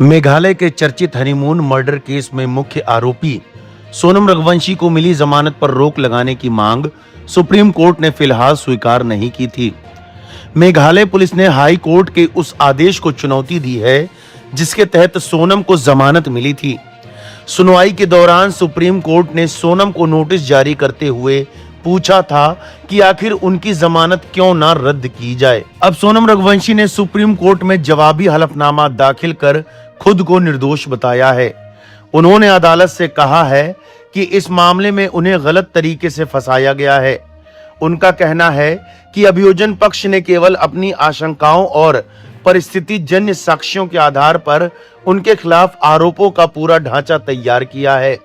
मेघालय के चर्चित honeymoon murder case में मुख्य आरोपी सोनम रघुवंशी को मिली जमानत पर रोक लगाने की मांग सुप्रीम कोर्ट ने फिलहाल स्वीकार नहीं की थी। मेघालय पुलिस ने हाई कोर्ट के उस आदेश को चुनौती दी है जिसके तहत सोनम को जमानत मिली थी। सुनवाई के दौरान सुप्रीम कोर्ट ने सोनम को नोटिस जारी करते हुए पूछा था कि आखिर उनकी जमानत क्यों ना रद्द की जाए। अब सोनम रघुवंशी ने सुप्रीम कोर्ट में जवाबी हलफनामा दाखिल कर खुद को निर्दोष बताया है। उन्होंने अदालत से कहा है कि इस मामले में उन्हें गलत तरीके से फंसाया गया है। उनका कहना है कि अभियोजन पक्ष ने केवल अपनी आशंकाओं और परिस्थिति जन्य साक्ष्यों के आधार पर उनके खिलाफ आरोपों का पूरा ढांचा तैयार किया है।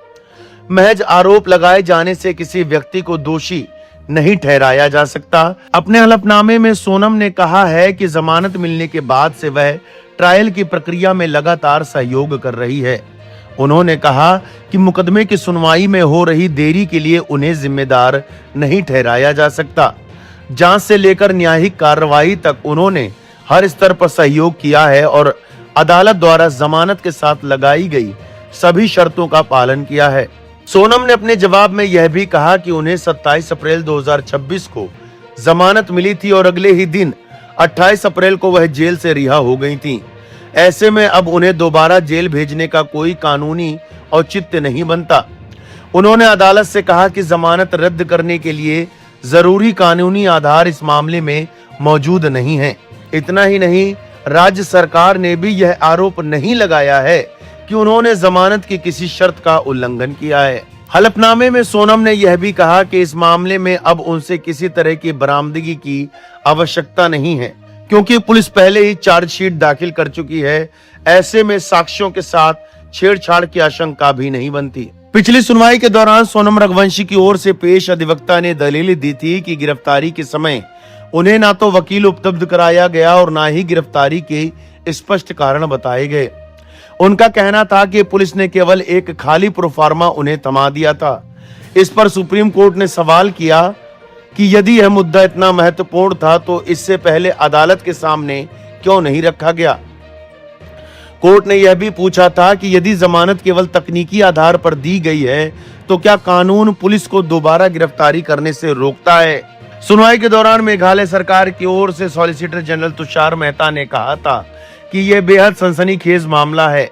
महज आरोप लगाए जाने से किसी व्यक्ति को दोषी नहीं ठहराया जा सकता। अपने हलफनामे में सोनम ने कहा है कि जमानत मिलने के बाद से वह ट्रायल की प्रक्रिया में लगातार सहयोग कर रही है। उन्होंने कहा कि मुकदमे की सुनवाई में हो रही देरी के लिए उन्हें जिम्मेदार नहीं ठहराया जा सकता। जांच से लेकर न्यायिक कार्रवाई तक उन्होंने हर स्तर पर सहयोग किया है और अदालत द्वारा जमानत के साथ लगाई गई सभी शर्तों का पालन किया है। सोनम ने अपने जवाब में यह भी कहा कि उन्हें 27 अप्रैल 2026 को जमानत मिली थी और अगले ही दिन 28 अप्रैल को वह जेल से रिहा हो गई थीं। ऐसे में अब उन्हें दोबारा जेल भेजने का कोई कानूनी औचित्य नहीं बनता। उन्होंने अदालत से कहा कि जमानत रद्द करने के लिए जरूरी कानूनी आधार इस मामले में मौजूद नहीं है। इतना ही नहीं, राज्य सरकार ने भी यह आरोप नहीं लगाया है कि उन्होंने जमानत की किसी शर्त का उल्लंघन किया है। हलफनामे में सोनम ने यह भी कहा कि इस मामले में अब उनसे किसी तरह की बरामदगी की आवश्यकता नहीं है क्योंकि पुलिस पहले ही चार्जशीट दाखिल कर चुकी है। ऐसे में साक्ष्यों के साथ छेड़छाड़ की आशंका भी नहीं बनती। पिछली सुनवाई के दौरान सोनम रघुवंशी की ओर से पेश अधिवक्ता ने दलील दी थी कि गिरफ्तारी के समय उन्हें ना तो वकील उपलब्ध कराया गया और ना ही गिरफ्तारी के स्पष्ट कारण बताए गए। उनका कहना था कि पुलिस ने केवल एक खाली प्रोफार्मा उन्हें थमा दिया था। इस पर सुप्रीम कोर्ट ने सवाल किया कि यदि यह मुद्दा इतना महत्वपूर्ण था तो इससे पहले अदालत के सामने क्यों नहीं रखा गया। कोर्ट ने यह भी पूछा था कि यदि जमानत केवल तकनीकी आधार पर दी गई है तो क्या कानून पुलिस को दोबारा गिरफ्तारी करने से रोकता है। सुनवाई के दौरान मेघालय सरकार की ओर से सॉलिसिटर जनरल तुषार मेहता ने कहा था कि यह बेहद सनसनीखेज मामला है।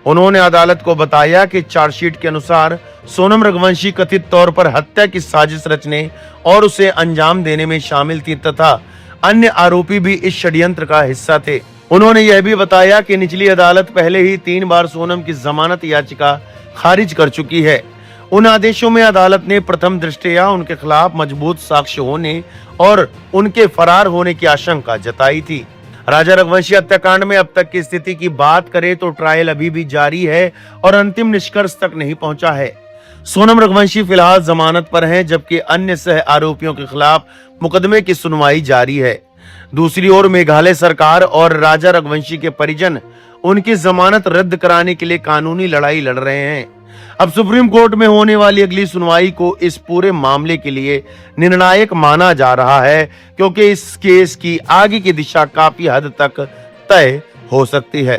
उन्होंने अदालत को बताया कि चार्जशीट के अनुसार सोनम रघुवंशी कथित तौर पर हत्या की साजिश रचने और उसे अंजाम देने में शामिल थी तथा अन्य आरोपी भी इस षड्यंत्र का हिस्सा थे। उन्होंने यह भी बताया कि निचली अदालत पहले ही 3 बार सोनम की जमानत याचिका खारिज कर चुकी है। उन आदेशों में अदालत ने प्रथम दृष्टया उनके खिलाफ मजबूत साक्ष्य होने और उनके फरार होने की आशंका जताई थी। राजा रघुवंशी हत्याकांड में अब तक की स्थिति की बात करें तो ट्रायल अभी भी जारी है और अंतिम निष्कर्ष तक नहीं पहुंचा है। सोनम रघुवंशी फिलहाल जमानत पर हैं जबकि अन्य सह आरोपियों के खिलाफ मुकदमे की सुनवाई जारी है। दूसरी ओर मेघालय सरकार और राजा रघुवंशी के परिजन उनकी जमानत रद्द कराने के लिए कानूनी लड़ाई लड़ रहे हैं। अब सुप्रीम कोर्ट में होने वाली अगली सुनवाई को इस पूरे मामले के लिए निर्णायक माना जा रहा है क्योंकि इस केस की आगे की दिशा काफी हद तक तय हो सकती है।